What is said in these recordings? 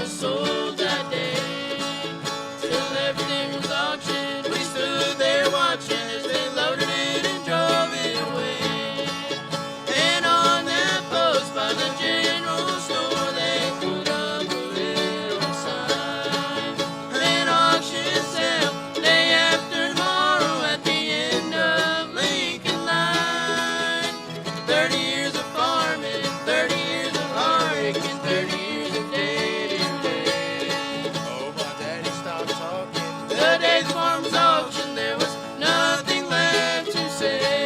was sold that day. Till everything was auctioned, we stood there watching as they loaded it and drove it away. And on that post by the general store, they put up a little sign. An auction sale day after tomorrow at the end of Lincoln Line. 30 years of farming, 30 years of heartache, and 30 years of day to day. Oh, my daddy stopped talking. The day the farm was auctioned, there was nothing left to say.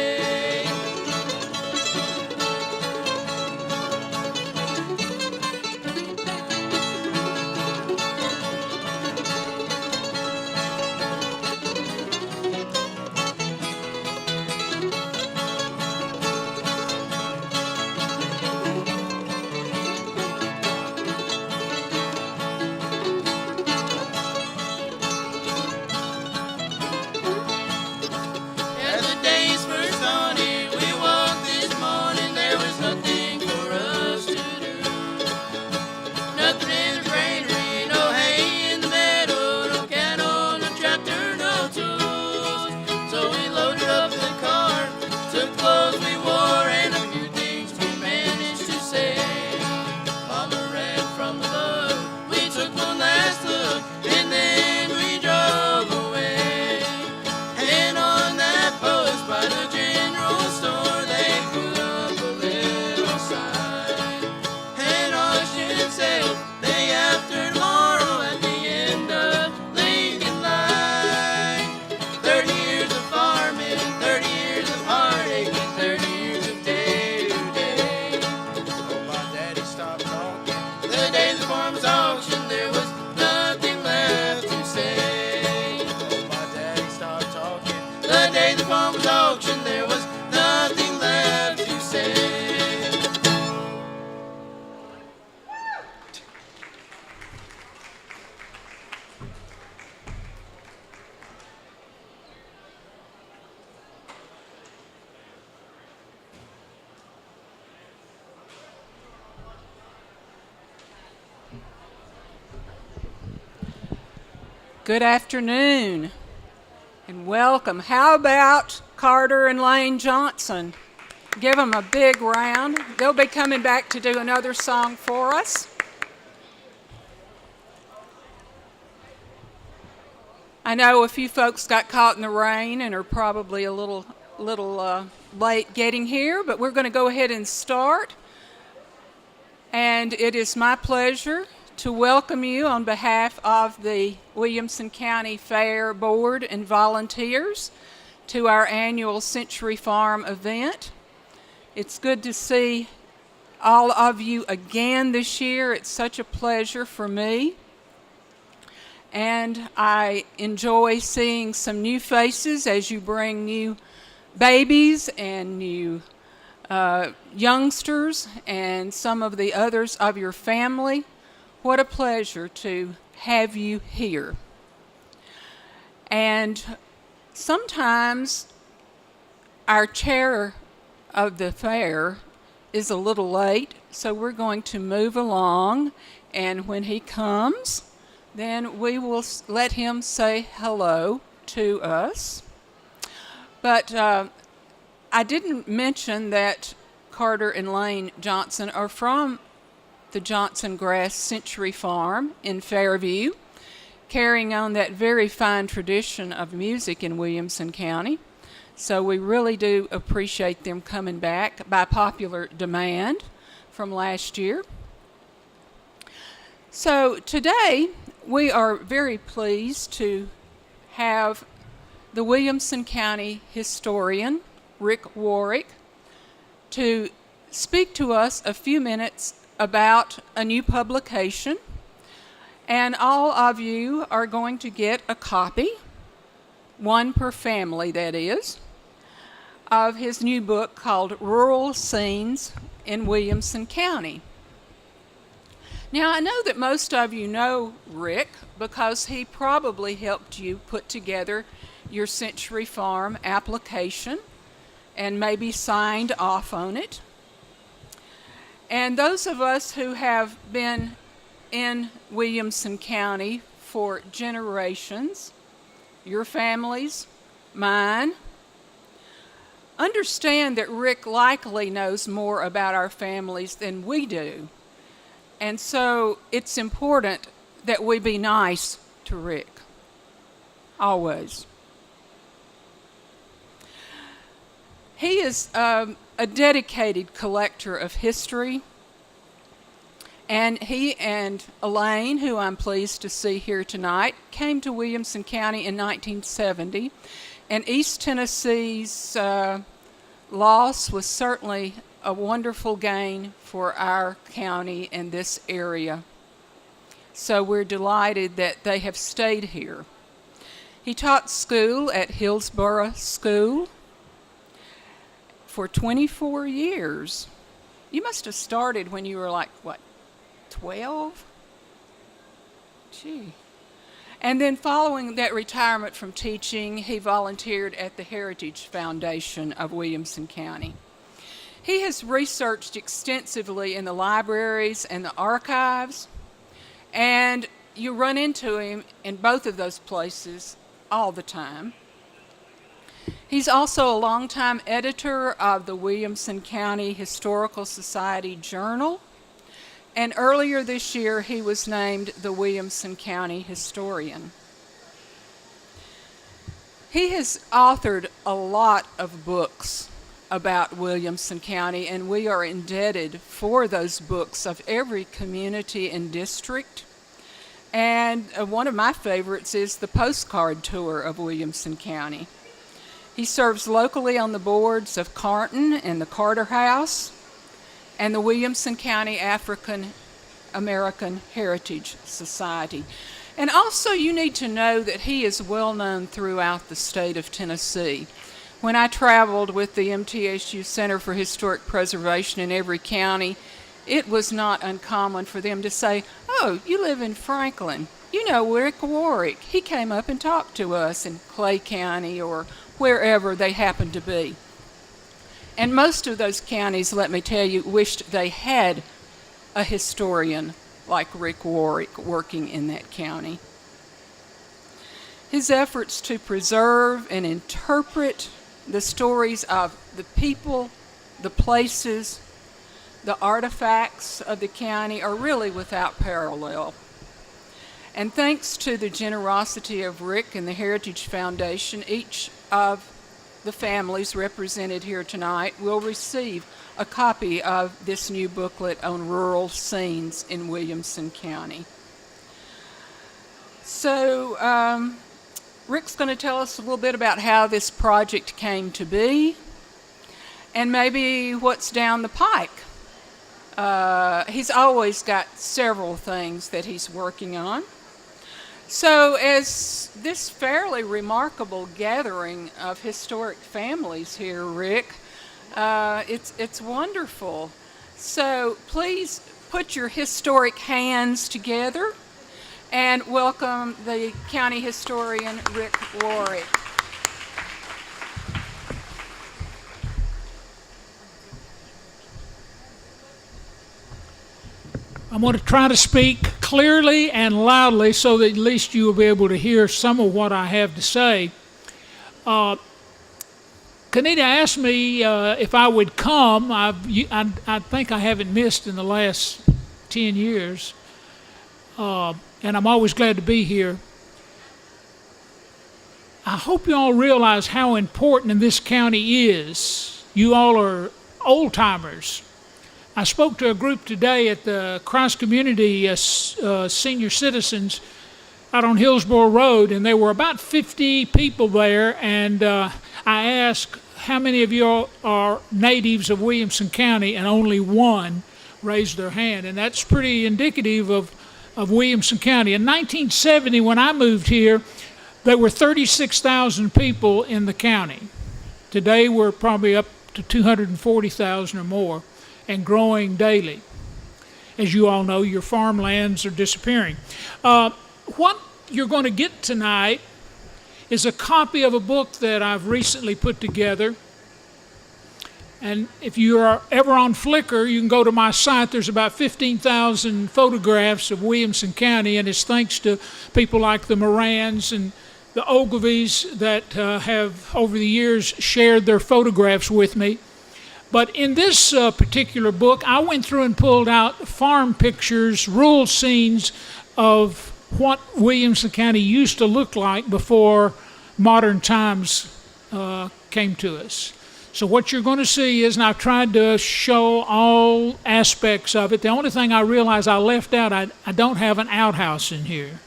As the days first started, we walked this morning, there was nothing for us to do. Nothing in the granary, no hay in the meadow, no cattle, no tractor, no tools. So we loaded up the car, took clothes we wore, and a few things we managed to save. Mama ran from the load, we took one last look, and then we drove away. And on that post by the general store, they put up a little sign. An auction sale day after tomorrow at the end of Lincoln Line. 30 years of farming, 30 years of heartache, and 30 years of day to day. Oh, my daddy stopped talking. The day the farm was auctioned, there was nothing left to say. Oh, my daddy stopped talking. The day the farm was auctioned, there was nothing left to say. Good afternoon and welcome. How about Carter and Lane Johnson? Give them a big round. They'll be coming back to do another song for us. I know a few folks got caught in the rain and are probably a little late getting here, but we're going to go ahead and start. And it is my pleasure to welcome you on behalf of the Williamson County Fair Board and volunteers to our annual Century Farm event. It's good to see all of you again this year. It's such a pleasure for me. And I enjoy seeing some new faces as you bring new babies and new youngsters and some of the others of your family. What a pleasure to have you here. And sometimes our chair of the fair is a little late, so we're going to move along, and when he comes, then we will let him say hello to us. But I didn't mention that Carter and Lane Johnson are from the Johnson Grass Century Farm in Fairview, carrying on that very fine tradition of music in Williamson County. So we really do appreciate them coming back by popular demand from last year. So today we are very pleased to have the Williamson County historian, Rick Warwick, to speak to us a few minutes about a new publication, and all of you are going to get a copy, one per family that is, of his new book called Rural Scenes in Williamson County. Now, I know that most of you know Rick because he probably helped you put together your Century Farm application and maybe signed off on it. And those of us who have been in Williamson County for generations, your families, mine. Understand that Rick likely knows more about our families than we do. And so it's important that we be nice to Rick. Always. He is a dedicated collector of history. And he and Elaine, who I'm pleased to see here tonight, came to Williamson County in 1970. And East Tennessee's loss was certainly a wonderful gain for our county and this area. So we're delighted that they have stayed here. He taught school at Hillsborough School for 24 years. You must have started when you were like, what, 12? Gee. And then following that retirement from teaching, he volunteered at the Heritage Foundation of Williamson County. He has researched extensively in the libraries and the archives, and you run into him in both of those places all the time. He's also a longtime editor of the Williamson County Historical Society Journal, and earlier this year he was named the Williamson County Historian. He has authored a lot of books about Williamson County, and we are indebted for those books of every community and district. And one of my favorites is the postcard tour of Williamson County. He serves locally on the boards of Carton and the Carter House and the Williamson County African American Heritage Society. And also you need to know that he is well known throughout the state of Tennessee. When I traveled with the MTSU Center for Historic Preservation in every county, it was not uncommon for them to say, "Oh, you live in Franklin. You know Rick Warwick. He came up and talked to us in Clay County," or wherever they happened to be. And most of those counties, let me tell you, wished they had a historian like Rick Warwick working in that county. His efforts to preserve and interpret the stories of the people, the places, the artifacts of the county are really without parallel. And thanks to the generosity of Rick and the Heritage Foundation, each of the families represented here tonight will receive a copy of this new booklet on rural scenes in Williamson County. So Rick's going to tell us a little bit about how this project came to be and maybe what's down the pike. He's always got several things that he's working on. So as this fairly remarkable gathering of historic families here, Rick, it's wonderful. So please put your historic hands together and welcome the county historian, Rick Warwick. I'm going to try to speak clearly and loudly so that at least you will be able to hear some of what I have to say. Kanita asked me if I would come. I think I haven't missed in the last 10 years, and I'm always glad to be here. I hope you all realize how important this county is. You all are old-timers. I spoke to a group today at the Christ Community Senior Citizens out on Hillsborough Road, and there were about 50 people there, and I asked, how many of you are natives of Williamson County, and only one raised their hand, and that's pretty indicative of Williamson County. In 1970, when I moved here, there were 36,000 people in the county. Today, we're probably up to 240,000 or more, and growing daily. As you all know, your farmlands are disappearing. What you're going to get tonight is a copy of a book that I've recently put together, And if you are ever on Flickr, you can go to my site. There's about 15,000 photographs of Williamson County, and it's thanks to people like the Morans and the Ogilvies that have, over the years, shared their photographs with me. But in this particular book, I went through and pulled out farm pictures, rural scenes of what Williamson County used to look like before modern times came to us. So what you're going to see is, and I've tried to show all aspects of it. The only thing I realized I left out, I don't have an outhouse in here.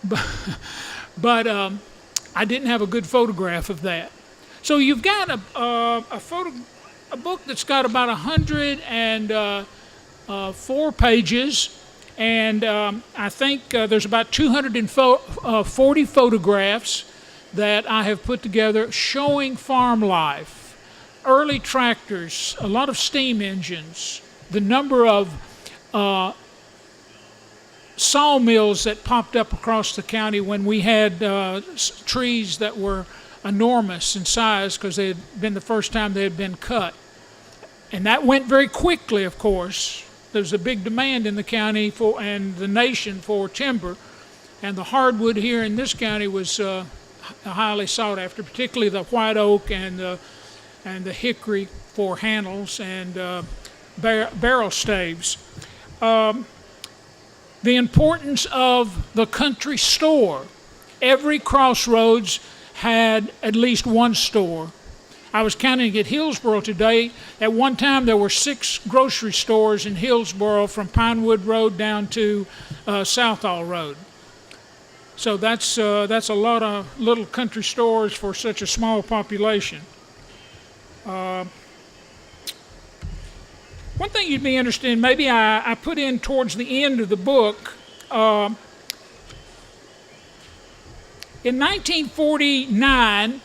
But I didn't have a good photograph of that. So you've got a book that's got about 104 pages, and I think there's about 240 photographs that I have put together showing farm life, early tractors, a lot of steam engines, the number of sawmills that popped up across the county when we had trees that were enormous in size because they had been the first time they had been cut. And that went very quickly, of course. There was a big demand in the county and the nation for timber, and the hardwood here in this county was highly sought after, particularly the white oak and the hickory for handles and barrel staves. The importance of the country store. Every crossroads had at least one store. I was counting at Hillsboro today. At one time, there were 6 grocery stores in Hillsboro from Pinewood Road down to Southall Road. So that's a lot of little country stores for such a small population. One thing you'd be interested in, maybe I put in towards the end of the book, in 1949,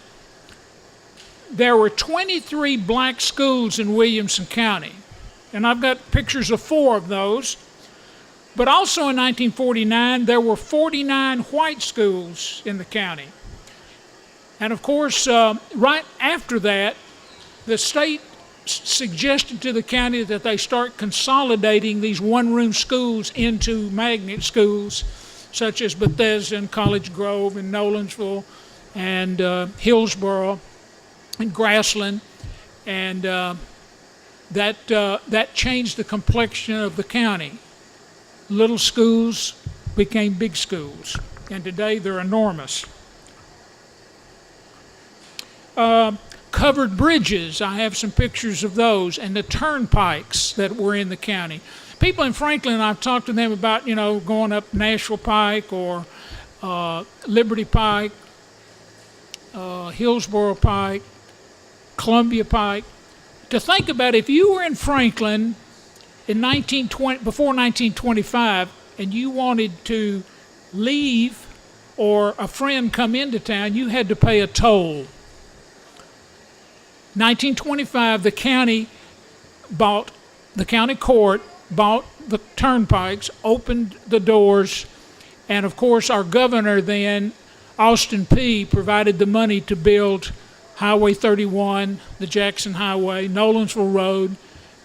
there were 23 black schools in Williamson County, and I've got pictures of 4 of those. But also in 1949, there were 49 white schools in the county. And of course, right after that, the state suggested to the county that they start consolidating these one-room schools into magnet schools, such as Bethesda and College Grove and Nolensville and Hillsboro and Grassland. And that changed the complexion of the county. Little schools became big schools, and today they're enormous. Covered bridges, I have some pictures of those, and the turnpikes that were in the county. People in Franklin, I've talked to them about, going up Nashville Pike or Liberty Pike, Hillsboro Pike, Columbia Pike. To think about, if you were in Franklin in before 1925, and you wanted to leave or a friend come into town, you had to pay a toll. 1925, the county court bought the turnpikes, opened the doors, and of course our governor then, Austin Peay, provided the money to build Highway 31, the Jackson Highway, Nolensville Road,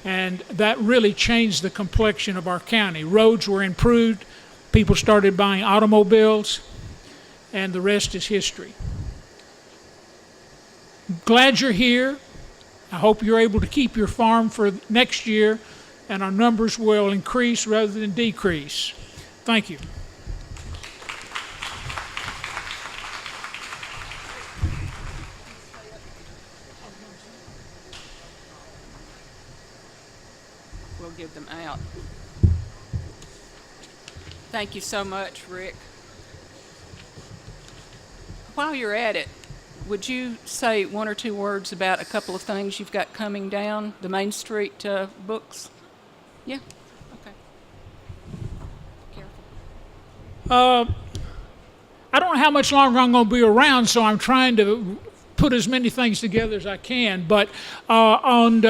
and that really changed the complexion of our county. Roads were improved, people started buying automobiles, and the rest is history. Glad you're here. I hope you're able to keep your farm for next year, and our numbers will increase rather than decrease. Thank you. We'll give them out. Thank you so much, Rick. While you're at it, would you say 1 or 2 words about a couple of things you've got coming down the Main Street books? Yeah? Okay. Careful. I don't know how much longer I'm going to be around, so I'm trying to put as many things together as I can. But on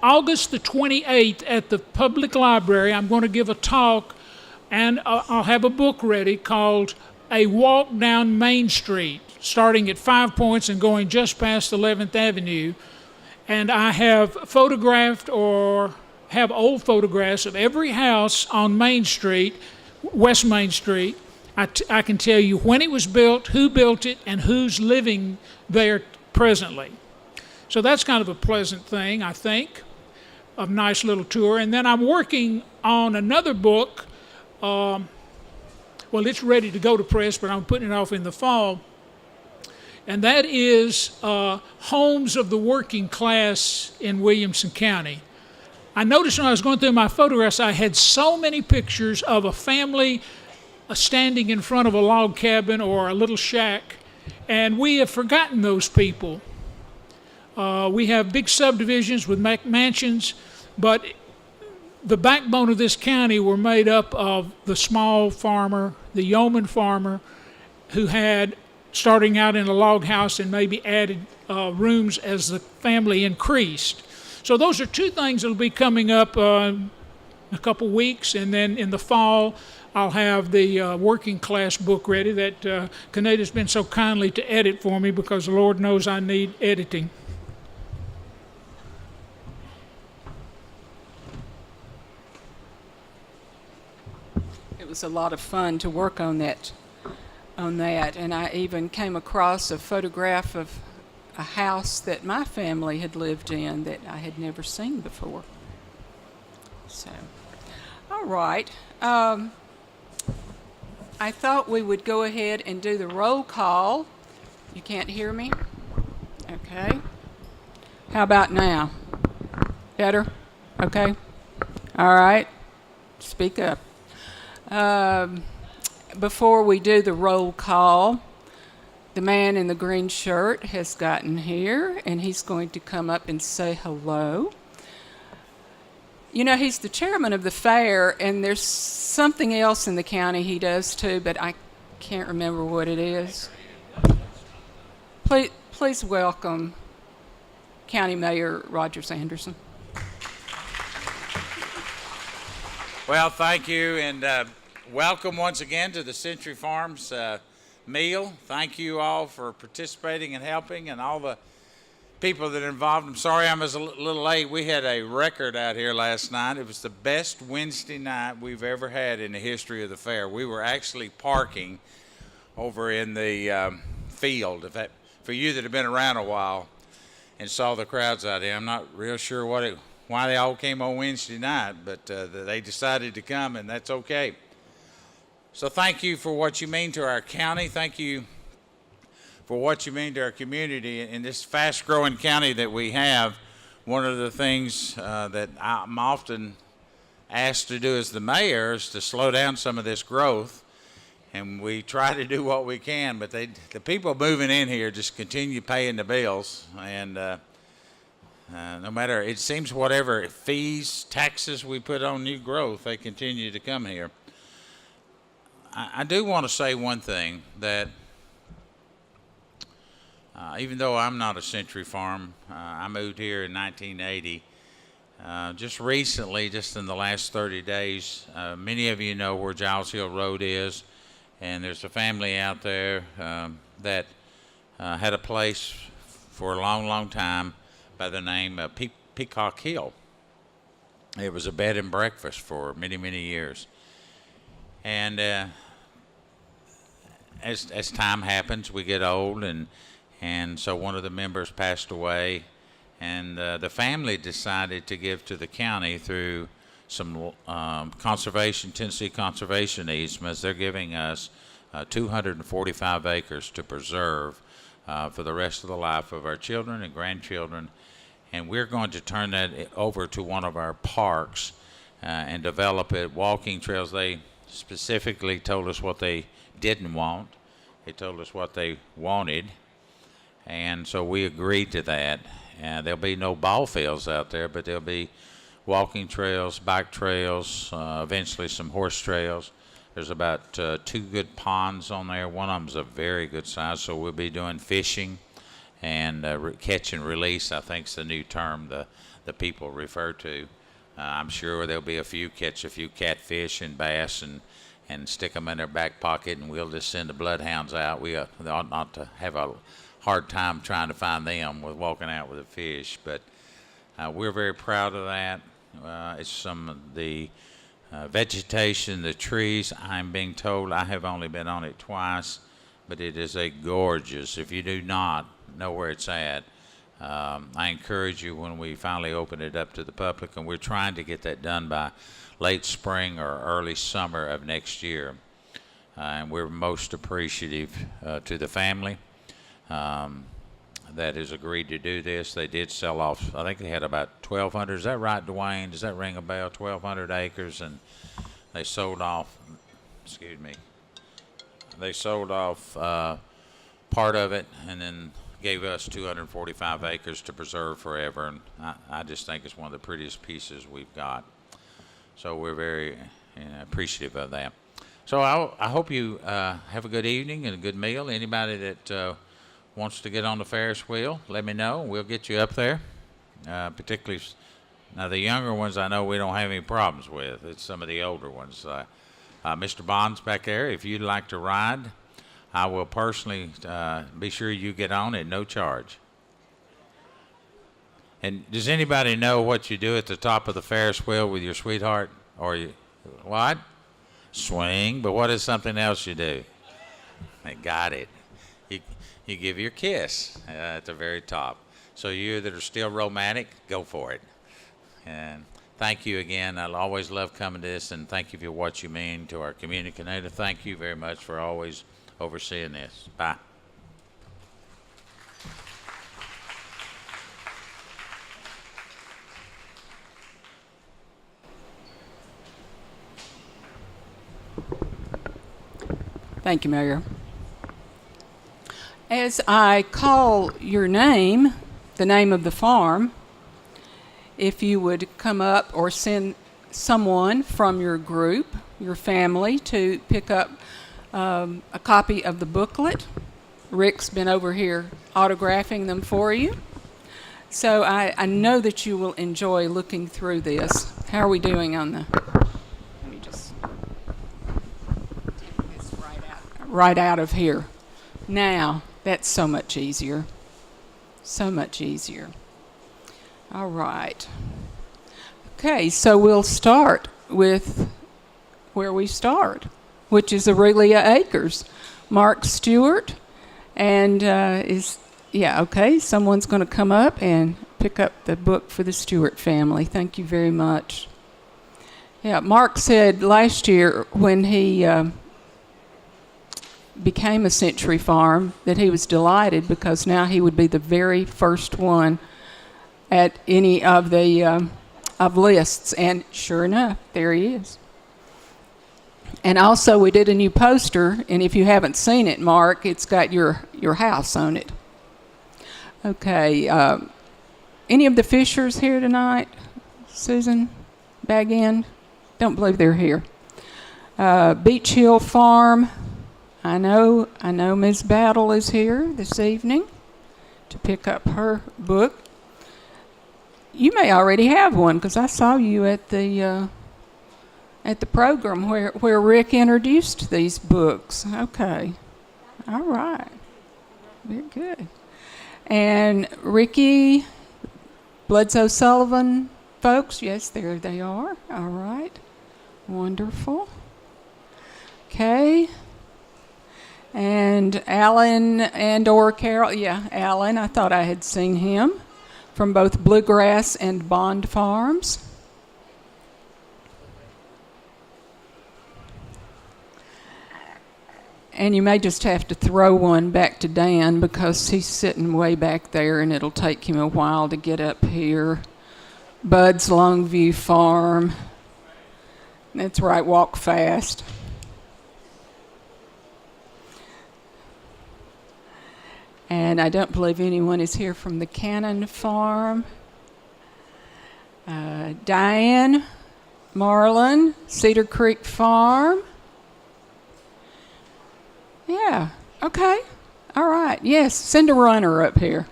August the 28th at the public library, I'm going to give a talk, and I'll have a book ready called A Walk Down Main Street, starting at 5 Points and going just past 11th Avenue. and I have photographed or have old photographs of every house on Main Street, West Main Street. I can tell you when it was built, who built it, and who's living there presently. So that's kind of a pleasant thing, I think, a nice little tour. And then I'm working on another book. Well, it's ready to go to press, but I'm putting it off in the fall. And that is Homes of the Working Class in Williamson County. I noticed when I was going through my photographs, I had so many pictures of a family standing in front of a log cabin or a little shack, and we have forgotten those people. We have big subdivisions with mansions, but the backbone of this county were made up of the small farmer, the yeoman farmer, who had starting out in a log house and maybe added rooms as the family increased. So those are two things that will be coming up in a couple weeks, and then in the fall I'll have the working class book ready that Kanada's been so kindly to edit for me, because the Lord knows I need editing. It was a lot of fun to work on that, and I even came across a photograph of a house that my family had lived in that I had never seen before. So, all right. I thought we would go ahead and do the roll call. You can't hear me? Okay. How about now? Better? Okay. All right. Speak up. Before we do the roll call, the man in the green shirt has gotten here, and he's going to come up and say hello. You know, he's the chairman of the fair, and there's something else in the county he does too, but I can't remember what it is. Please welcome County Mayor Roger Sanderson. Well, thank you, and welcome once again to the Century Farms meal. Thank you all for participating and helping, and all the people that are involved. I'm sorry I was a little late. We had a record out here last night. It was the best Wednesday night we've ever had in the history of the fair. We were actually parking over in the field. For you that have been around a while and saw the crowds out here, I'm not real sure why they all came on Wednesday night, but they decided to come, and that's okay. So thank you for what you mean to our county. Thank you for what you mean to our community. In this fast-growing county that we have, one of the things that I'm often asked to do as the mayor is to slow down some of this growth, and we try to do what we can, but the people moving in here just continue paying the bills, and no matter, it seems whatever fees, taxes we put on new growth, they continue to come here. I do want to say one thing, that even though I'm not a Century Farm, I moved here in 1980. Just recently, just in the last 30 days, many of you know where Giles Hill Road is, and there's a family out there that had a place for a long, long time by the name of Peacock Hill. It was a bed and breakfast for many, many years. And as time happens, we get old, and so one of the members passed away, and the family decided to give to the county through some Tennessee conservation easements. They're giving us 245 acres to preserve for the rest of the life of our children and grandchildren, and we're going to turn that over to one of our parks and develop it, walking trails. They specifically told us what they didn't want. They told us what they wanted, and so we agreed to that. And there'll be no ball fields out there, but there'll be walking trails, bike trails, eventually some horse trails. There's about 2 good ponds on there. One of them's a very good size, so we'll be doing fishing and catch and release, I think is the new term the people refer to. I'm sure there'll be catch a few catfish and bass and stick them in their back pocket, and we'll just send the bloodhounds out. We ought not to have a hard time trying to find them with walking out with a fish, but We're very proud of that. It's some of the vegetation, the trees. I'm being told, I have only been on it twice, but it is a gorgeous. If you do not know where it's at, I encourage you when we finally open it up to the public, and we're trying to get that done by late spring or early summer of next year. And we're most appreciative to the family that has agreed to do this. They did sell off, I think they had about 1,200. Is that right, Dwayne? Does that ring a bell? 1,200 acres, and they sold off, excuse me, they sold off part of it and then gave us 245 acres to preserve forever. And I just think it's one of the prettiest pieces we've got. So we're very appreciative of that. So I hope you have a good evening and a good meal. Anybody that wants to get on the Ferris wheel, let me know. We'll get you up there. Particularly, now the younger ones I know we don't have any problems with. It's some of the older ones. Mr. Bond's back there. If you'd like to ride, I will personally be sure you get on at no charge. And does anybody know what you do at the top of the Ferris wheel with your sweetheart? Or you, what? Swing, but what is something else you do? I got it. You give your kiss at the very top. So you that are still romantic, go for it. And thank you again. I'll always love coming to this, and thank you for what you mean to our community. Thank you very much for always overseeing this. Bye. Thank you, Mayor. As I call your name, the name of the farm, if you would come up or send someone from your group, your family, to pick up a copy of the booklet. Rick's been over here autographing them for you. So I know that you will enjoy looking through this. How are we doing on the... Let me just... take this right out of here. Now, that's so much easier. So much easier. All right. Okay, so we'll start with where we start, which is Aurelia Acres. Mark Stewart, and someone's going to come up and pick up the book for the Stewart family. Thank you very much. Yeah, Mark said last year when he became a Century Farm that he was delighted because now he would be the very first one at any of the of lists, and sure enough, there he is. And also we did a new poster, and if you haven't seen it, Mark, it's got your house on it. Okay, any of the Fishers here tonight? Susan, Bag End? Don't believe they're here. Beach Hill Farm. I know Ms. Battle is here this evening to pick up her book. You may already have one because I saw you at the program where Rick introduced these books. Okay. All right. Very good. And Ricky, Bledsoe Sullivan folks, yes, there they are. All right. Wonderful. Okay. And Alan and or Carol, Alan, I thought I had seen him from both Bluegrass and Bond Farms. And you may just have to throw one back to Dan because he's sitting way back there and it'll take him a while to get up here. Bud's Longview Farm. That's right, walk fast. And I don't believe anyone is here from the Cannon Farm. Diane, Marlin, Cedar Creek Farm. Yeah, okay. All right, yes, send a runner up here.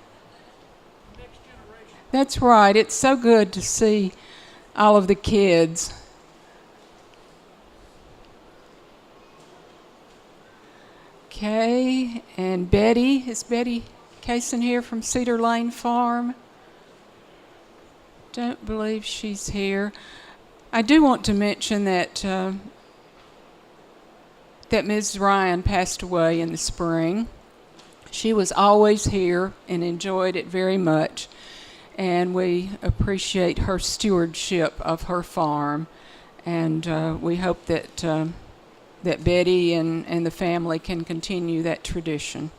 Next generation. That's right. It's so good to see all of the kids. Okay, and Betty, is Betty Kaysen here from Cedar Lane Farm? Don't believe she's here. I do want to mention that that Ms. Ryan passed away in the spring. She was always here and enjoyed it very much, and we appreciate her stewardship of her farm, and we hope that that Betty and the family can continue that tradition.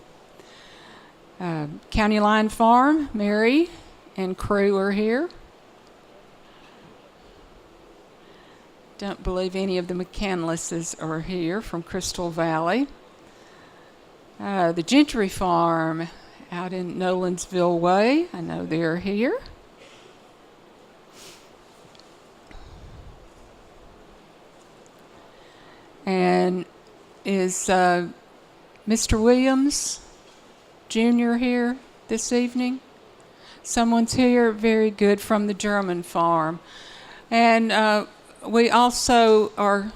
County Line Farm, Mary and crew are here. Don't believe any of the McCandlesses are here from Crystal Valley. The Gentry Farm out in Nolansville Way, I know they're here. And is Mr. Williams Jr. here this evening? Someone's here, very good, from the German farm. And we also are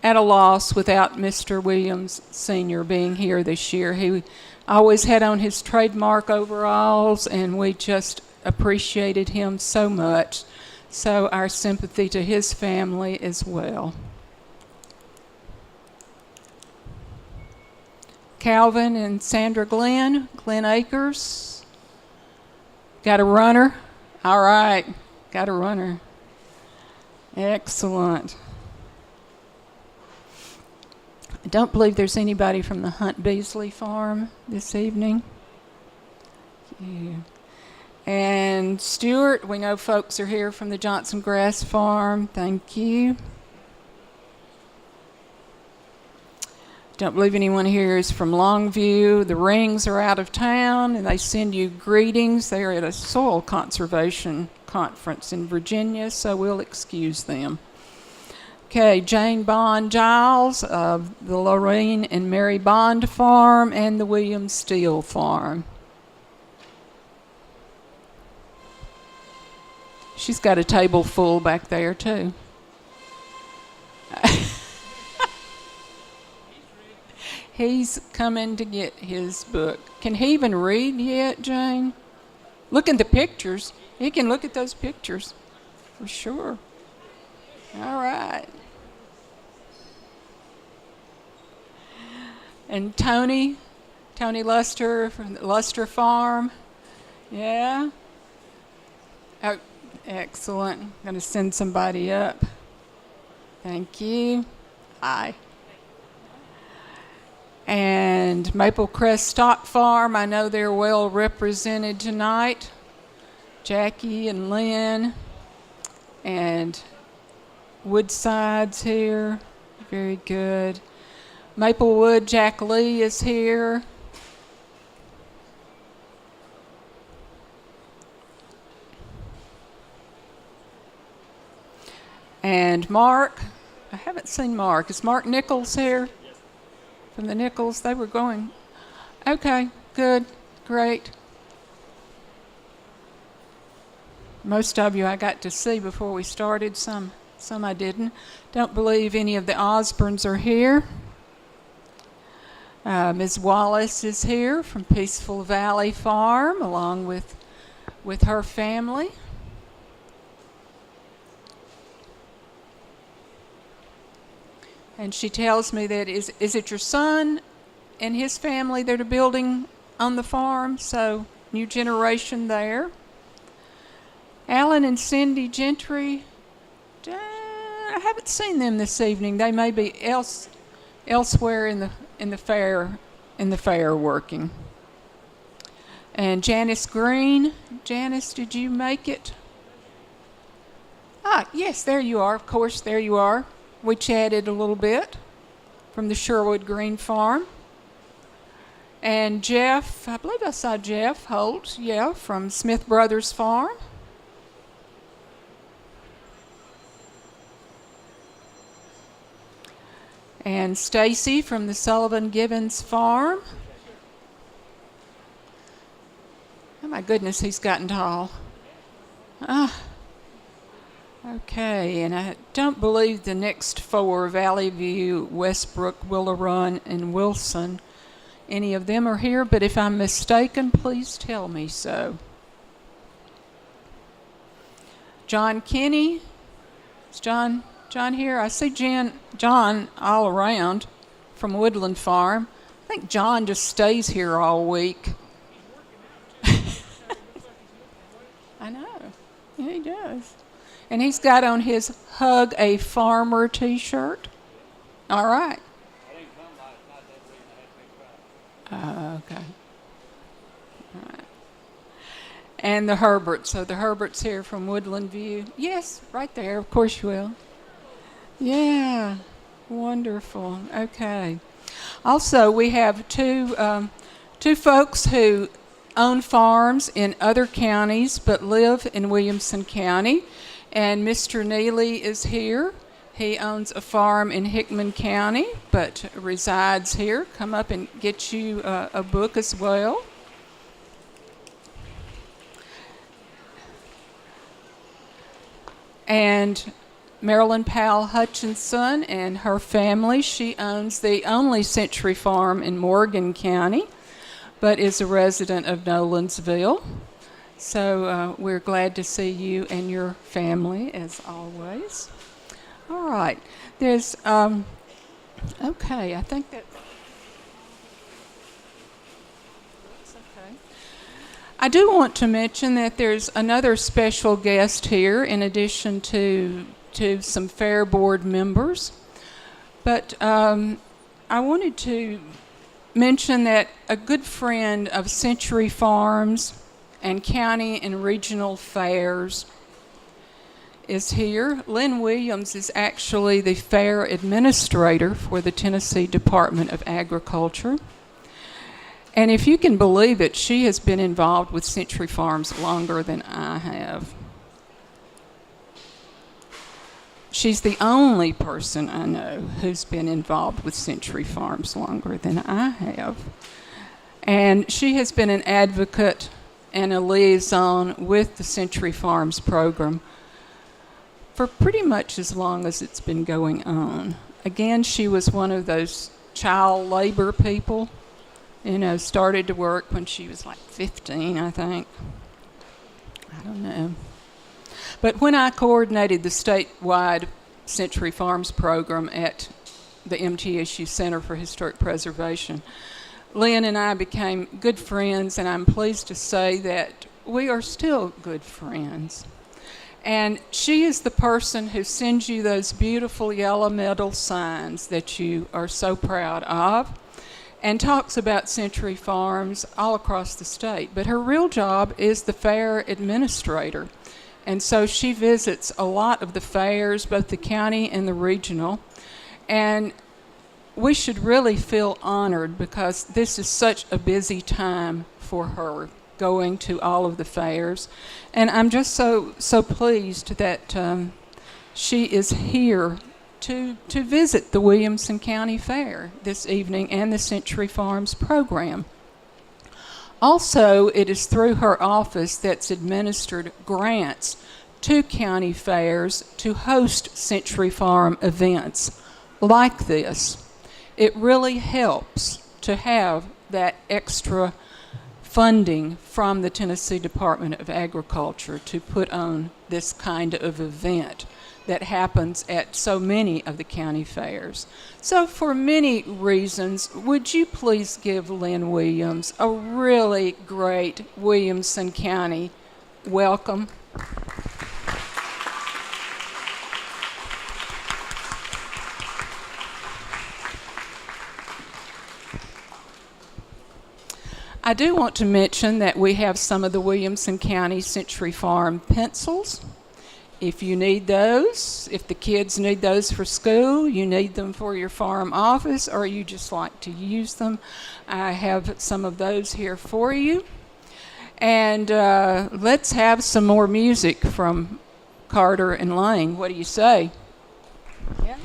at a loss without Mr. Williams Sr. being here this year. He always had on his trademark overalls, and we just appreciated him so much. So our sympathy to his family as well. Calvin and Sandra Glenn Akers. Got a runner? All right, got a runner. Excellent. I don't believe there's anybody from the Hunt Beasley farm this evening. Yeah. And Stuart, we know folks are here from the Johnson Grass farm. Thank you. Don't believe anyone here is from Longview. The Rings are out of town, and they send you greetings. They're at a soil conservation conference in Virginia, so we'll excuse them. Okay, Jane Bond Giles of the Lorraine and Mary Bond Farm and the William Steele Farm. She's got a table full back there, too. He's coming to get his book. Can he even read yet, Jane? Look at the pictures. He can look at those pictures, for sure. All right. And Tony Luster from the Luster Farm. Yeah. Oh, excellent. I'm going to send somebody up. Thank you. Hi. And Maple Crest Stock Farm, I know they're well represented tonight. Jackie and Lynn. And Woodside's here. Very good. Maplewood, Jack Lee is here. And Mark, I haven't seen Mark. Is Mark Nichols here? From the Nichols, they were going. Okay, good, great. Most of you I got to see before we started, some I didn't. Don't believe any of the Osborns are here. Ms. Wallace is here from Peaceful Valley Farm, along with her family. And she tells me that is it your son and his family that are building on the farm? So, new generation there. Alan and Cindy Gentry, I haven't seen them this evening. They may be elsewhere in the fair working. And Janice Green. Janice, did you make it? Ah, yes, there you are. Of course, there you are. We chatted a little bit from the Sherwood Green Farm. And Jeff, I believe I saw Jeff Holt, yeah, from Smith Brothers Farm. And Stacy from the Sullivan Gibbons Farm. Oh my goodness, he's gotten tall. Okay, and I don't believe the next four, Valley View, Westbrook, Willow Run, and Wilson, any of them are here, but if I'm mistaken, please tell me so. John Kinney. Is John here? I see John all around from Woodland Farm. I think John just stays here all week. I know. Yeah, he does. And he's got on his Hug a Farmer t-shirt. All right. Okay. All right. And the Herberts. So the Herberts here from Woodland View. Yes, right there. Of course you will. Yeah. Wonderful. Okay. Also, we have two folks who own farms in other counties but live in Williamson County. And Mr. Neely is here. He owns a farm in Hickman County but resides here. Come up and get you a book as well. And Marilyn Powell Hutchinson and her family. She owns the only Century Farm in Morgan County, but is a resident of Nolensville. So we're glad to see you and your family, as always. All right. There's, okay, I think that... Okay. I do want to mention that there's another special guest here in addition to some Fair Board members. But I wanted to mention that a good friend of Century Farms and county and regional fairs is here. Lynn Williams is actually the fair administrator for the Tennessee Department of Agriculture. And if you can believe it, she has been involved with Century Farms longer than I have. She's the only person I know who's been involved with Century Farms longer than I have. And she has been an advocate and a liaison with the Century Farms program for pretty much as long as it's been going on. Again, she was one of those child labor people, started to work when she was like 15, I think. I don't know. But when I coordinated the statewide Century Farms program at the MTSU Center for Historic Preservation, Lynn and I became good friends, and I'm pleased to say that we are still good friends. And she is the person who sends you those beautiful yellow metal signs that you are so proud of, and talks about Century Farms all across the state. But her real job is the fair administrator. And so she visits a lot of the fairs, both the county and the regional. And we should really feel honored because this is such a busy time for her, going to all of the fairs. And I'm just so pleased that she is here to visit the Williamson County Fair this evening and the Century Farms program. Also, it is through her office that's administered grants to county fairs to host Century Farm events like this. It really helps to have that extra funding from the Tennessee Department of Agriculture to put on this kind of event that happens at so many of the county fairs. So for many reasons, would you please give Lynn Williams a really great Williamson County welcome? I do want to mention that we have some of the Williamson County Century Farm pencils. If you need those, if the kids need those for school, you need them for your farm office, or you just like to use them, I have some of those here for you. And let's have some more music from Carter and Lang. What do you say? Yeah.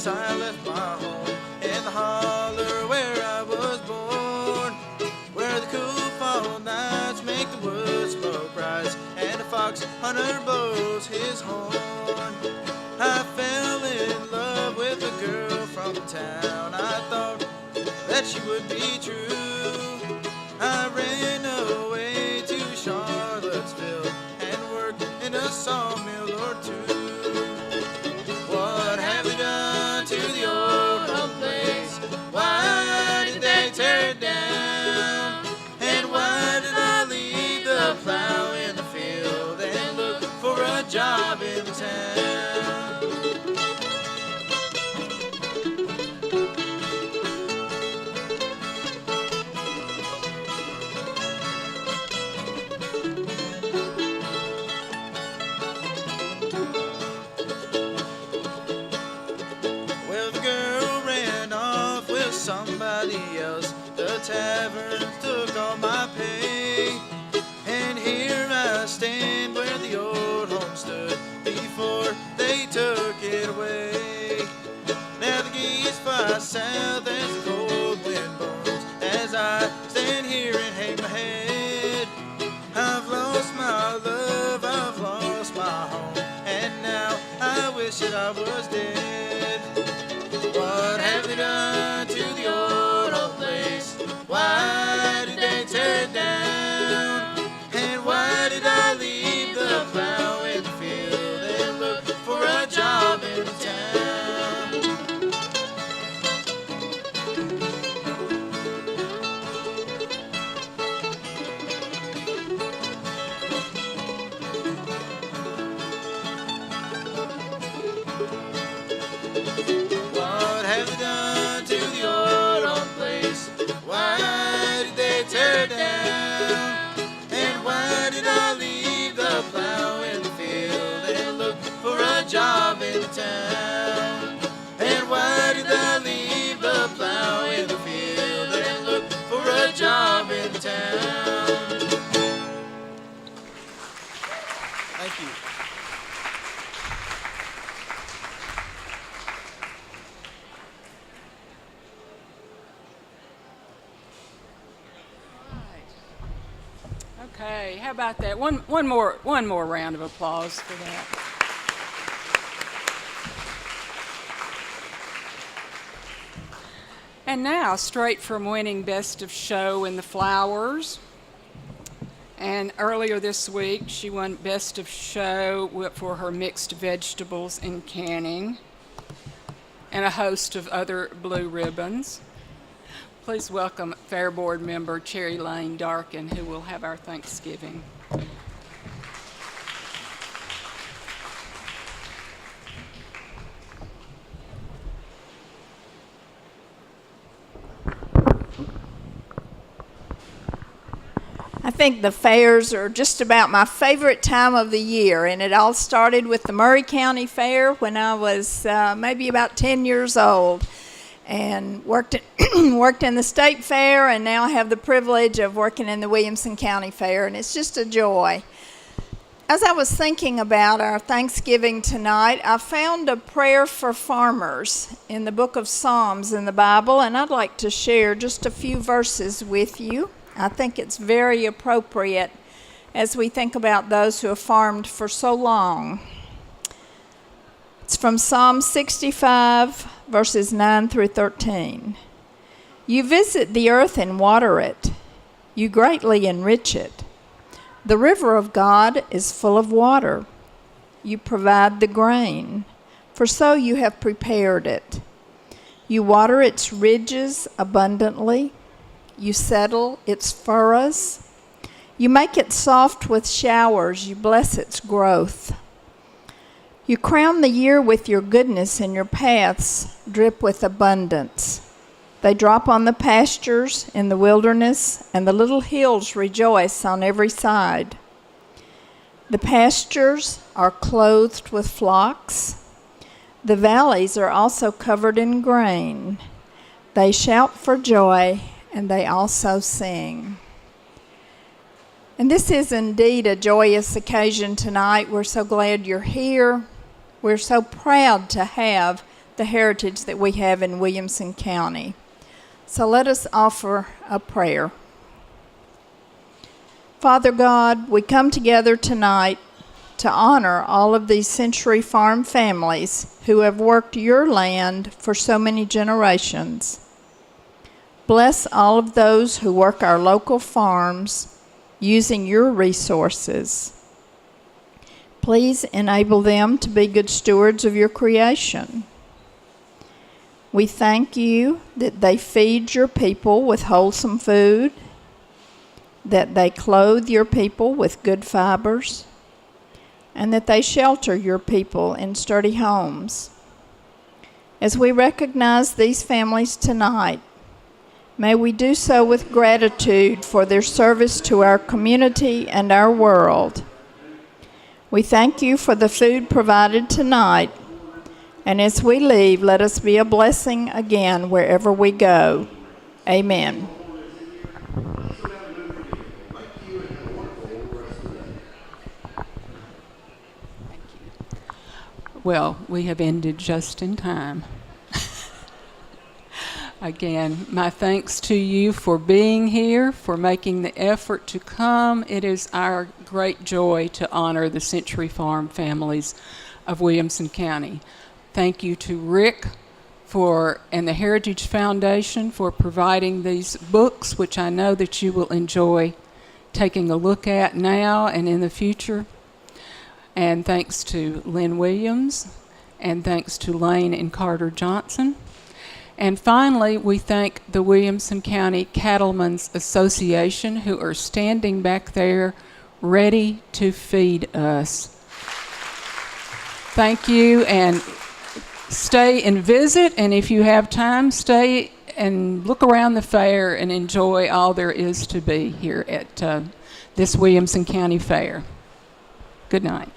Yes, I left my home in the holler where I was born, where the cool fall nights make the wood smoke rise and a fox hunter blows his horn. I fell in love with a girl from town. I thought that she would be true. I ran away to Charlottesville and worked in a sawmill or two. What have they done to the old home place? Why did they tear it down? And why did I leave the plow in the field and look for a job in town? Well, the girl ran off with somebody else. The tavern took all my pay. And here I stand where the old home stood before they took it away. Now the geese fly south as the cold wind blows, as I stand here and hang my head. I've lost my love, I've lost my home, and now I wish that I was dead. What have they done to the old place? Why did they tear it down? And why did I leave the plow in the field and look for a job in town? What have they done to the old place? Why did they tear it down? And why did I leave the plow in the field and look for a job in town? And why did I leave the plow in the field and look for a job in town? Thank you. Okay, how about that? One more round of applause for that. And now, straight from winning Best of Show in the Flowers. And earlier this week, she won Best of Show for her mixed vegetables and canning, and a host of other blue ribbons. Please welcome Fair Board member Cherry Lane Darkin, who will have our Thanksgiving. I think the fairs are just about my favorite time of the year, and it all started with the Murray County Fair when I was maybe about 10 years old, and worked in the state fair, and now I have the privilege of working in the Williamson County Fair, and it's just a joy. As I was thinking about our Thanksgiving tonight, I found a prayer for farmers in the book of Psalms in the Bible, and I'd like to share just a few verses with you. I think it's very appropriate as we think about those who have farmed for so long. It's from Psalm 65, verses 9 through 13. You visit the earth and water it. You greatly enrich it. The river of God is full of water. You provide the grain, for so you have prepared it. You water its ridges abundantly. You settle its furrows. You make it soft with showers. You bless its growth. You crown the year with your goodness, and your paths drip with abundance. They drop on the pastures in the wilderness, and the little hills rejoice on every side. The pastures are clothed with flocks. The valleys are also covered in grain. They shout for joy, and they also sing. And this is indeed a joyous occasion tonight. We're so glad you're here. We're so proud to have the heritage that we have in Williamson County. So let us offer a prayer. Father God, we come together tonight to honor all of these Century Farm families who have worked your land for so many generations. Bless all of those who work our local farms using your resources. Please enable them to be good stewards of your creation. We thank you that they feed your people with wholesome food, that they clothe your people with good fibers, and that they shelter your people in sturdy homes. As we recognize these families tonight, may we do so with gratitude for their service to our community and our world. We thank you for the food provided tonight, and as we leave, let us be a blessing again wherever we go. Amen. Well, we have ended just in time. Again, my thanks to you for being here, for making the effort to come. It is our great joy to honor the Century Farm families of Williamson County. Thank you to Rick and the Heritage Foundation for providing these books, which I know that you will enjoy taking a look at now and in the future. And thanks to Lynn Williams, and thanks to Lane and Carter Johnson. And finally, we thank the Williamson County Cattlemen's Association, who are standing back there ready to feed us. Thank you, and stay and visit, and if you have time, stay and look around the fair and enjoy all there is to be here at this Williamson County Fair. Good night.